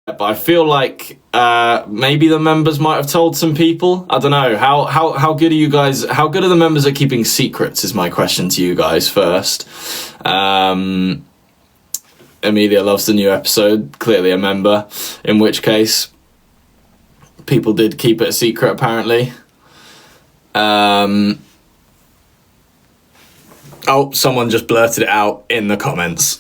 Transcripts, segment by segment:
But I feel like maybe the members might have told some people. I don't know. How good are you guys? How good are the members at keeping secrets? Is my question to you guys first. Amelia loves the new episode. Clearly a member. In which case, people did keep it a secret apparently. Oh, someone just blurted it out in the comments.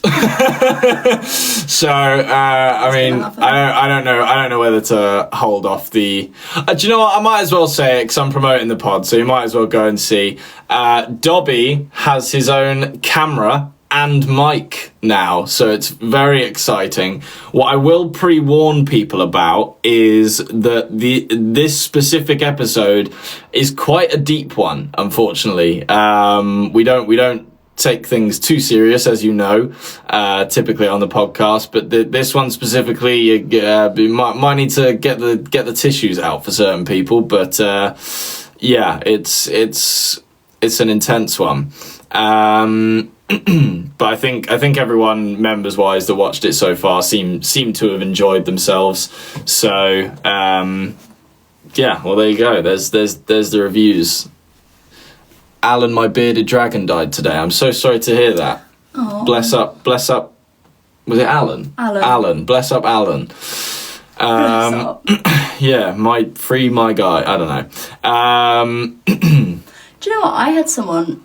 So, I mean, I don't know whether to hold off the... do you know what? I might as well say it because I'm promoting the pod, so you might as well go and see. Dobby has his own camera and mic now, so it's very exciting. What I will pre-warn people about is that this specific episode is quite a deep one, unfortunately. We don't take things too serious, as you know, typically on the podcast, but this one specifically, you might need to get the tissues out for certain people, but yeah, it's an intense one. But I think everyone, members wise, that watched it so far seem to have enjoyed themselves. So yeah, well, there you go. There's the reviews. Alan, my bearded dragon, died today. I'm so sorry to hear that. Aww. Bless up. Was it Alan? Alan. Bless up, Alan. Yeah, my guy. I don't know. Do you know what? I had someone.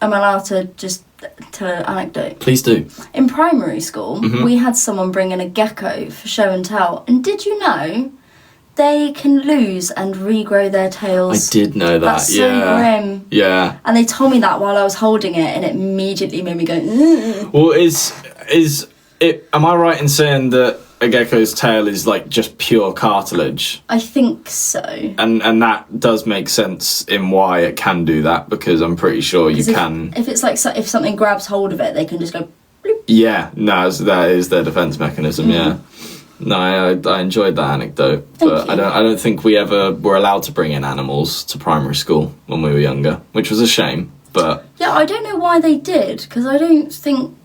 Am I allowed to just tell an anecdote? Please do. In primary school, we had someone bring in a gecko for show and tell. And did you know they can lose and regrow their tails? I did know that. That's so grim. Yeah. And they told me that while I was holding it, and it immediately made me go, ugh. Well, is it? Am I right in saying that a gecko's tail is like just pure cartilage? I think so. And that does make sense in why it can do that, because I'm pretty sure you can. If it's like if something grabs hold of it, they can just go. Bloop. Yeah, no, that is their defense mechanism. Yeah. No, I enjoyed that anecdote, but I don't think we ever were allowed to bring in animals to primary school when we were younger, which was a shame. But yeah, I don't know why they did, because I don't think.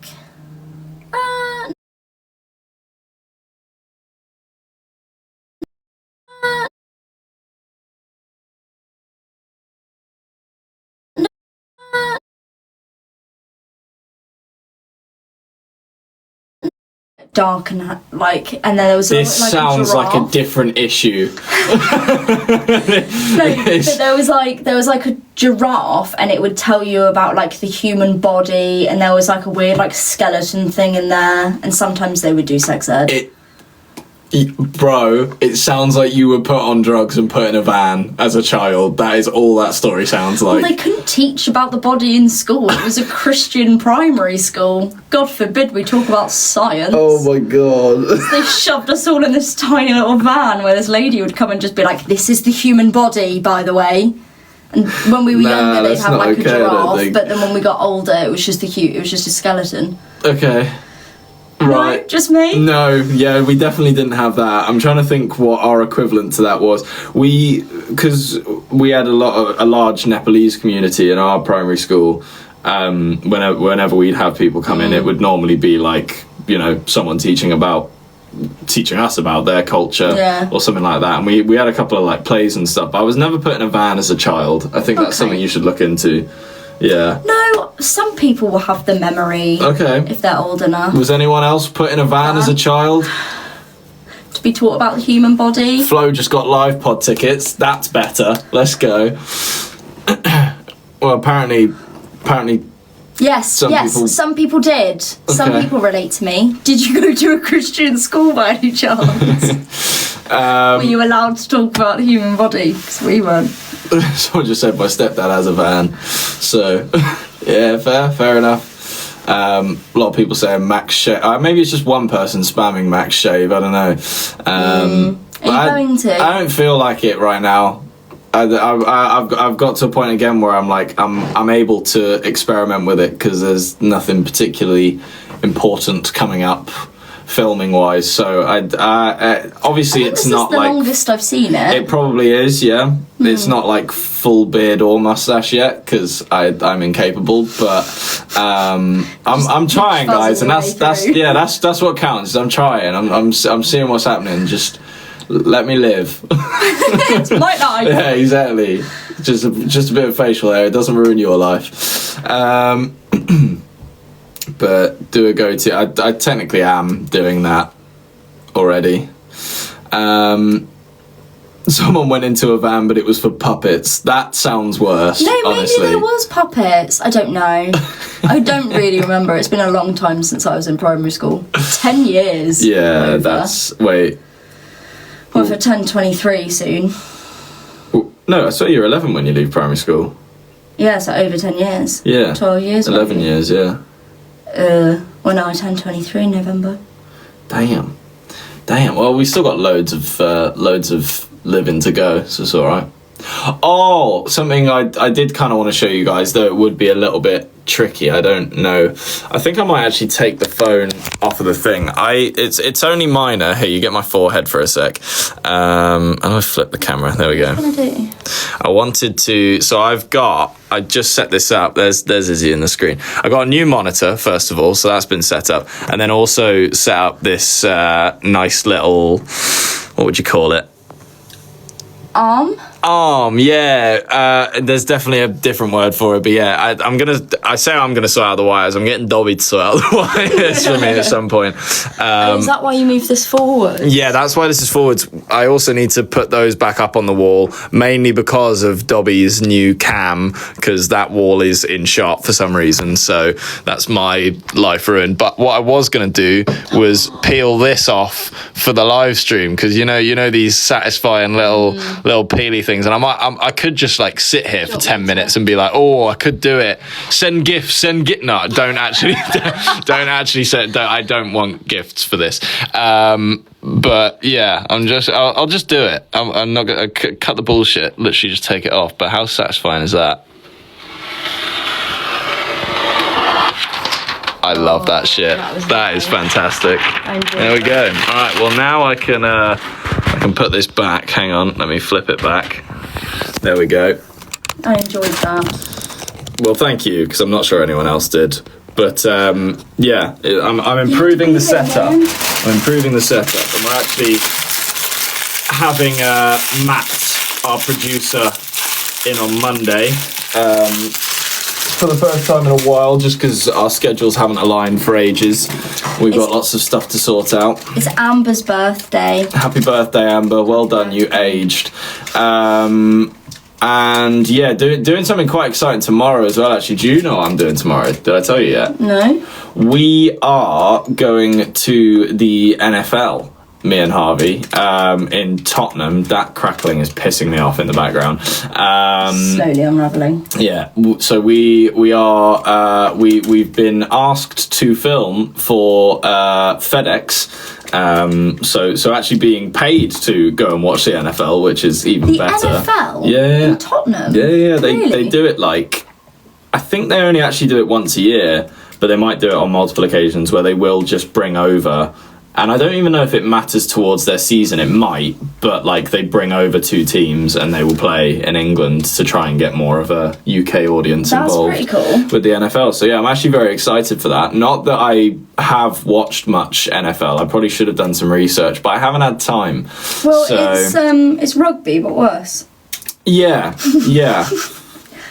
Dark and and then there was this sounds a like a different issue. No, but there was like a giraffe, and it would tell you about like the human body, and there was like a weird like skeleton thing in there, and sometimes they would do sex ed. Bro, it sounds like you were put on drugs and put in a van as a child. That is all that story sounds like. Well, they couldn't teach about the body in school. It was a Christian primary school. God forbid we talk about science. Oh my god. They shoved us all in this tiny little van where this lady would come and just be like, this is the human body, by the way. And when we were younger, they'd have like a giraffe, but then when we got older, it was just a skeleton. Okay. Right. No, just me? No, yeah, we definitely didn't have that. I'm trying to think what our equivalent to that was. Because we had a large Nepalese community in our primary school. Whenever we'd have people come in, it would normally be like, you know, someone teaching us about their culture or something like that. And we had a couple of like plays and stuff. But I was never put in a van as a child. I think that's something you should look into. Yeah. No, some people will have the memory. Okay. If they're old enough. Was anyone else put in a van as a child? To be taught about the human body? Flo just got live pod tickets. That's better. Let's go. Well, apparently. Yes, some people did. Okay. Some people relate to me. Did you go to a Christian school by any chance? Were you allowed to talk about the human body? Because we weren't. Someone just said my stepdad has a van. So, yeah, fair enough. A lot of people saying Max Shave. Maybe it's just one person spamming Max Shave. I don't know. Are you going to? I don't feel like it right now. I've got to a point again where I'm like I'm able to experiment with it because there's nothing particularly important coming up filming wise. So obviously it's not the like longest I've seen it. It probably is, yeah. It's not like full beard or mustache yet because I'm incapable, but I'm trying, guys, and that's what counts. I'm trying. I'm seeing what's happening. Just let me live. It's my life. Yeah, exactly. Just a bit of facial hair. It doesn't ruin your life. But do a go-to. I technically am doing that already. Someone went into a van, but it was for puppets. That sounds worse. No, maybe honestly. there was puppets. I don't know. I don't really remember. It's been a long time since I was in primary school. 10 years. Yeah, that's... Wait. Well, for 10-23 soon. No, I swear you're 11 when you leave primary school. Yeah, so over 10 years. Yeah. 12 years. 11 maybe. years, yeah. When I turned 23 in November. Damn. Well, we still got loads of living to go, so it's all right. Oh, something I did kind of want to show you guys, though it would be a little bit tricky. I don't know. I think I might actually take the phone off of the thing. It's only minor. Here, you get my forehead for a sec. And I flip the camera. There we go. What can I do? I wanted to. So I just set this up. There's Izzy in the screen. I got a new monitor first of all, so that's been set up, and then also set up this nice little. What would you call it? Arm, yeah. There's definitely a different word for it, but yeah, I'm gonna sort out the wires. I'm getting Dobby to sort out the wires for me at some point. Is that why you moved this forward? Yeah, that's why this is forwards. I also need to put those back up on the wall, mainly because of Dobby's new cam, because that wall is in shot for some reason, so that's my life ruined. But what I was gonna do was peel this off for the live stream, because you know these satisfying little peely things. And I could just like sit here for 10 minutes and be like, oh, I could do it. Send gifts, no, don't actually I don't want gifts for this. But yeah, I'll just do it. I'm not gonna cut the bullshit, literally just take it off. But how satisfying is that? I love that shit. That is fantastic. There we go. All right, well now I can put this back. Hang on, let me flip it back. There we go. I enjoyed that. Well, thank you, because I'm not sure anyone else did. But yeah, I'm improving the setup. I'm improving the setup, and we're actually having Matt, our producer, in on Monday. For the first time in a while, just because our schedules haven't aligned for ages. We've got lots of stuff to sort out. It's Amber's birthday. Happy birthday, Amber. Well done, you aged. And yeah, doing something quite exciting tomorrow as well, actually. Do you know what I'm doing tomorrow? Did I tell you yet? No. We are going to the NFL. Me and Harvey, in Tottenham. That crackling is pissing me off in the background. Slowly unravelling. Yeah, so we've been asked to film for FedEx. So actually being paid to go and watch the NFL, which is even better. The NFL? Yeah. In Tottenham? Yeah. Really? They do it like, I think they only actually do it once a year, but they might do it on multiple occasions where they will just bring over. And I don't even know if it matters towards their season. It might, but like they bring over two teams and they will play in England to try and get more of a UK audience involved with the NFL. So yeah, I'm actually very excited for that. Not that I have watched much NFL. I probably should have done some research, but I haven't had time. Well, it's rugby, but worse. Yeah.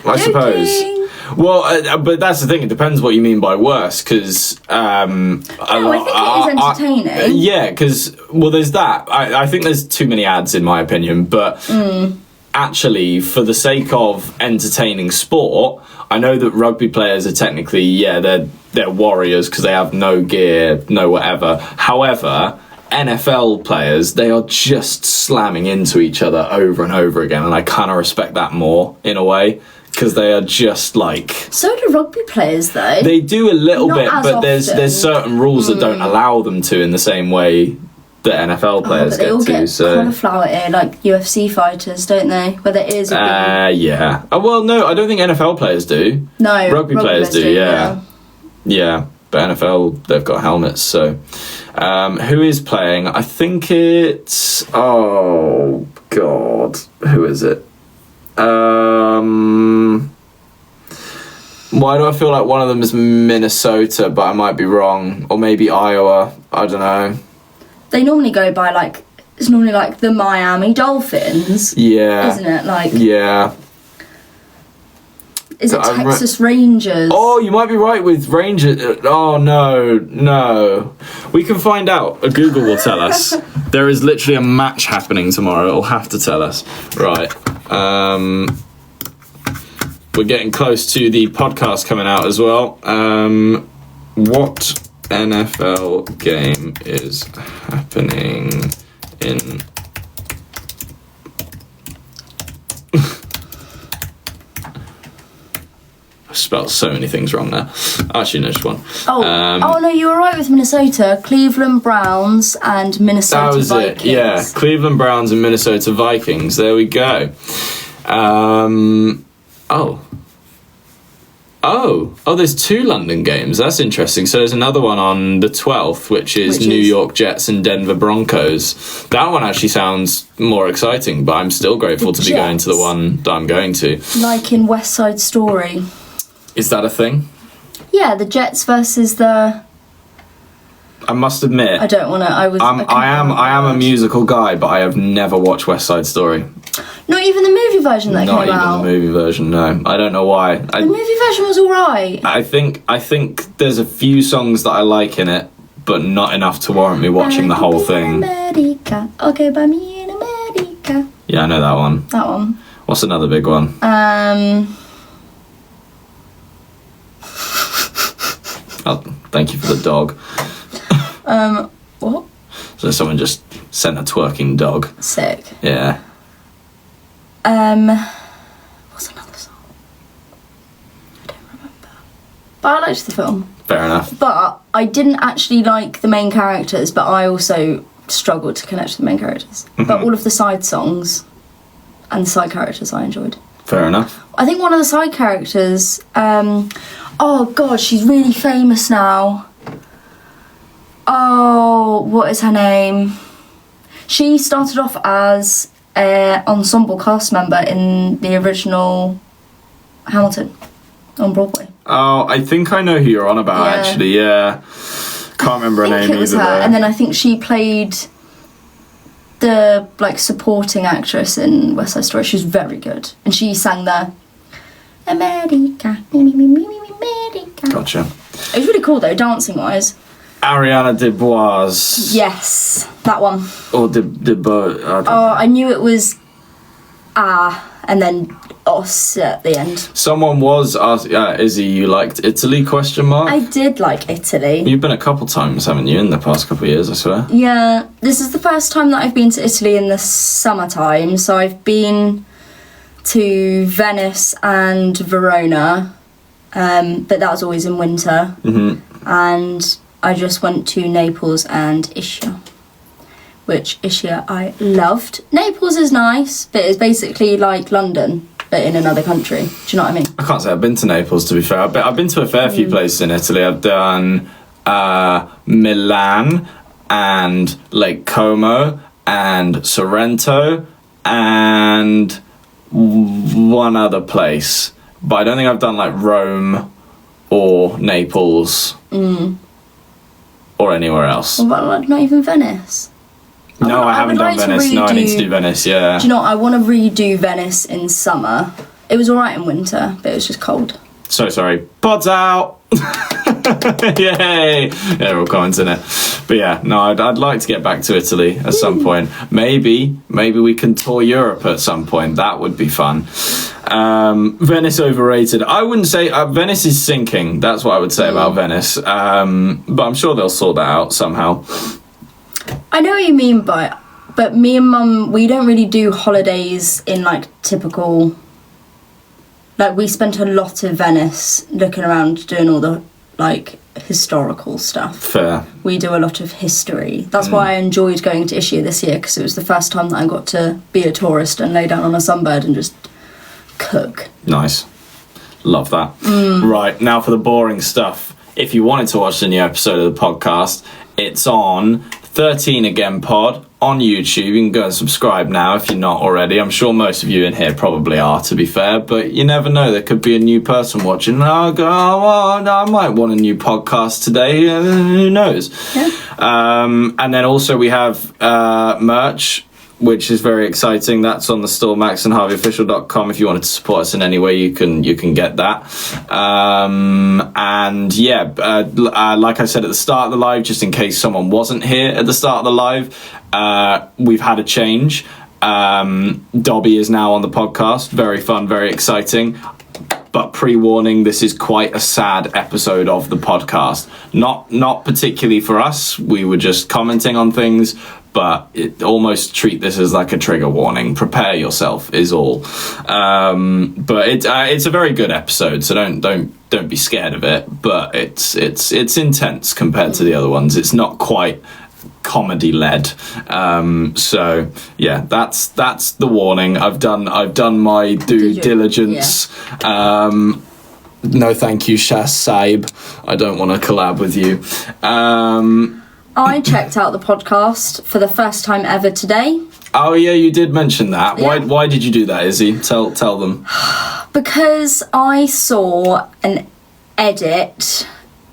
I suppose. Well, but that's the thing. It depends what you mean by worse, because I think it is entertaining. Yeah, because there's that. I think there's too many ads in my opinion, but actually, for the sake of entertaining sport, I know that rugby players are technically they're warriors because they have no gear, no whatever. However, NFL players, they are just slamming into each other over and over again, and I kind of respect that more in a way. Because they are just like... So do rugby players, though. They do a little Not bit, but there's certain rules that don't allow them to in the same way that NFL players but they all get so. cauliflower ear, like UFC fighters, don't they? Where there is a big... Yeah. Well, no, I don't think NFL players do. No. Rugby players do, yeah. Yeah, but NFL, they've got helmets, so... Who is playing? I think it's... Oh, God. Who is it? Why do I feel like one of them is Minnesota, but I might be wrong? Or maybe Iowa. I don't know. They normally go by, like... It's normally, like, the Miami Dolphins. Yeah. Isn't it? Like... Yeah. Is it Texas Rangers? Oh, you might be right with Rangers. Oh, no. We can find out. Google will tell us. There is literally a match happening tomorrow. It'll have to tell us. Right. We're getting close to the podcast coming out as well. What NFL game is happening in... I spelled so many things wrong there. Actually, no, just one. Oh no, you were right with Minnesota. Cleveland Browns and Minnesota Vikings. That was it, yeah. Cleveland Browns and Minnesota Vikings. There we go. There's 2 London games. That's interesting. So there's another one on the 12th, which is New York Jets and Denver Broncos. That one actually sounds more exciting, but I'm still grateful to be going to the one that I'm going to. Like in West Side Story. Is that a thing? Yeah, the Jets versus the... I must admit... I don't want to... I am a musical guy, but I have never watched West Side Story. Not even the movie version that came out? Not even the movie version, no. I don't know why. The movie version was alright. I think there's a few songs that I like in it, but not enough to warrant me watching the whole thing. America. Okay, by me in America. Yeah, I know that one. That one. What's another big one? Oh, thank you for the dog. What? So someone just sent a twerking dog. Sick. Yeah. What's another song? I don't remember. But I liked the film. Fair enough. But I didn't actually like the main characters, but I also struggled to connect to the main characters. Mm-hmm. But all of the side songs and the side characters I enjoyed. Fair enough. I think one of the side characters... oh, God, she's really famous now. Oh, what is her name? She started off as an ensemble cast member in the original Hamilton on Broadway. Oh, I think I know who you're on about, actually, yeah. Can't remember her name either. It was her. And then I think she played the, like, supporting actress in West Side Story. She was very good. And she sang the America, America. Gotcha. It was really cool, though, dancing-wise. Ariana DeBois. Yes, that one. Or DeBois. I knew it was and then os at the end. Someone was asked, Izzy, you liked Italy, ? I did like Italy. You've been a couple times, haven't you, in the past couple of years, I swear? Yeah, this is the first time that I've been to Italy in the summertime, so I've been to Venice and Verona, but that was always in winter. Mm-hmm. And I just went to Naples and Ischia, which Ischia I loved. Naples is nice, but it's basically like London, but in another country. Do you know what I mean? I can't say I've been to Naples, to be fair. I've been to a fair few places in Italy. I've done Milan and Lake Como and Sorrento and one other place. But I don't think I've done like Rome or Naples or anywhere else. What about like not even Venice? No, I haven't done Venice. No, I need to do Venice, yeah. Do you know what? I want to redo Venice in summer. It was alright in winter, but it was just cold. So sorry. Pods out! Yay! Yeah, we're all commenting it. But yeah, no, I'd like to get back to Italy at some point. Maybe we can tour Europe at some point. That would be fun. Venice overrated. I wouldn't say... Venice is sinking. That's what I would say about Venice. But I'm sure they'll sort that out somehow. I know what you mean, but me and Mum, we don't really do holidays in like typical... Like, we spent a lot of Venice looking around doing all the like historical stuff. Fair. We do a lot of history. That's why I enjoyed going to Ischia this year, because it was the first time that I got to be a tourist and lay down on a sunbed and just cook. Nice. Love that. Right, now for the boring stuff. If you wanted to watch the new episode of the podcast, It's on 13 Again Pod on YouTube. You can go and subscribe now if you're not already. I'm sure most of you in here probably are, to be fair, but you never know. There could be a new person watching. I'll go, I might want a new podcast today. Who knows? Yeah. And then also we have merch, which is very exciting. That's on the store, maxandharveyofficial.com. If you wanted to support us in any way, you can get that. Like I said at the start of the live, just in case someone wasn't here at the start of the live, we've had a change. Dobby is now on the podcast. Very fun, very exciting. But pre-warning, this is quite a sad episode of the podcast. Not particularly for us. We were just commenting on things, but almost treat this as like a trigger warning. Prepare yourself is all. But it's a very good episode, so don't be scared of it. But it's intense compared to the other ones. It's not quite comedy led. So yeah, that's the warning. I've done my due diligence. Yeah. No thank you, Shaz Saib. I don't want to collab with you. I checked out the podcast for the first time ever today. Oh yeah, you did mention that. Yeah. Why did you do that, Izzy? Tell them. Because I saw an edit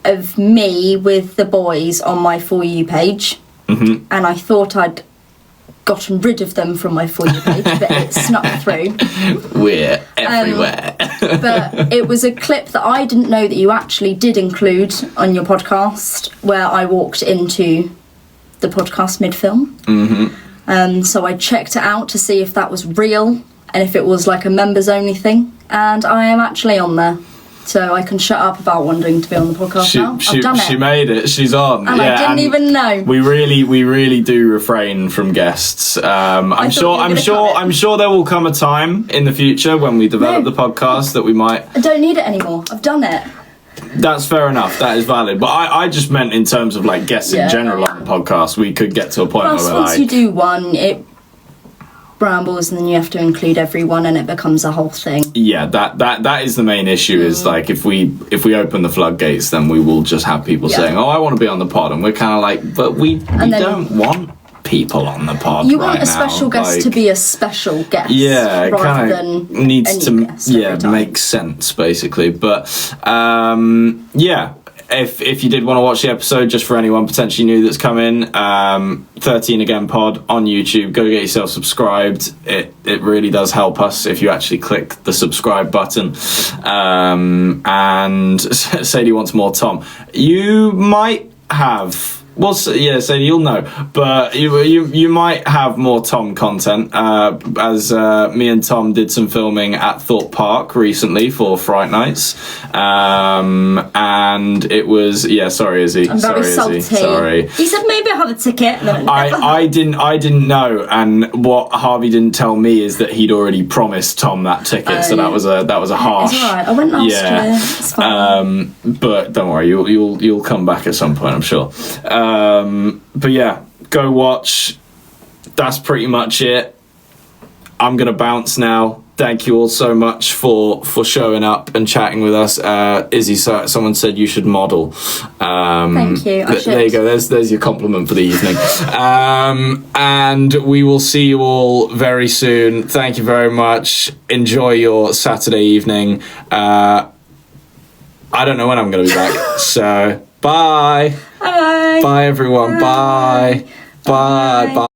of me with the boys on my For You page. Mm-hmm. And I thought I'd gotten rid of them from my For You page, but it snuck through. We're everywhere. But it was a clip that I didn't know that you actually did include on your podcast, where I walked into the podcast mid-film. Mm-hmm. So I checked it out to see if that was real and if it was like a members-only thing. And I am actually on there. So I can shut up about wanting to be on the podcast now. I've done it. She made it. She's on. And I didn't even know. We really do refrain from guests. I'm sure there will come a time in the future when we develop the podcast that we might. I don't need it anymore. I've done it. That's fair enough. That is valid. But I just meant in terms of like guests in general on the podcast, we could get to a point where once you do one, it brambles and then you have to include everyone and it becomes a whole thing. Yeah, that is the main issue. Is like if we open the floodgates, then we will just have people saying, I want to be on the pod, and we're kind of like, but we don't want people on the pod. You want a special guest to be a special guest. Yeah, it rather than needs to make sense basically. But If you did want to watch the episode, just for anyone potentially new that's come in, 13 Again Pod on YouTube, go get yourself subscribed. It really does help us if you actually click the subscribe button. And Sadie wants more Tom. You might have... Well, yeah, so you'll know, but you might have more Tom content, as me and Tom did some filming at Thorpe Park recently for Fright Nights, and it was sorry, Izzy. I'm very salty. Sorry. He said maybe I'll have a ticket. I didn't know, and what Harvey didn't tell me is that he'd already promised Tom that ticket, so that was a harsh. It's alright. I went last year. It's fine. But don't worry, you'll come back at some point, I'm sure. But yeah, go watch. That's pretty much it. I'm gonna bounce now. Thank you all so much for showing up and chatting with us. Izzy, someone said you should model. Thank you. There you go. There's your compliment for the evening. And we will see you all very soon. Thank you very much. Enjoy your Saturday evening. I don't know when I'm gonna be back. So bye. Bye. Bye everyone. Bye. Bye. Bye.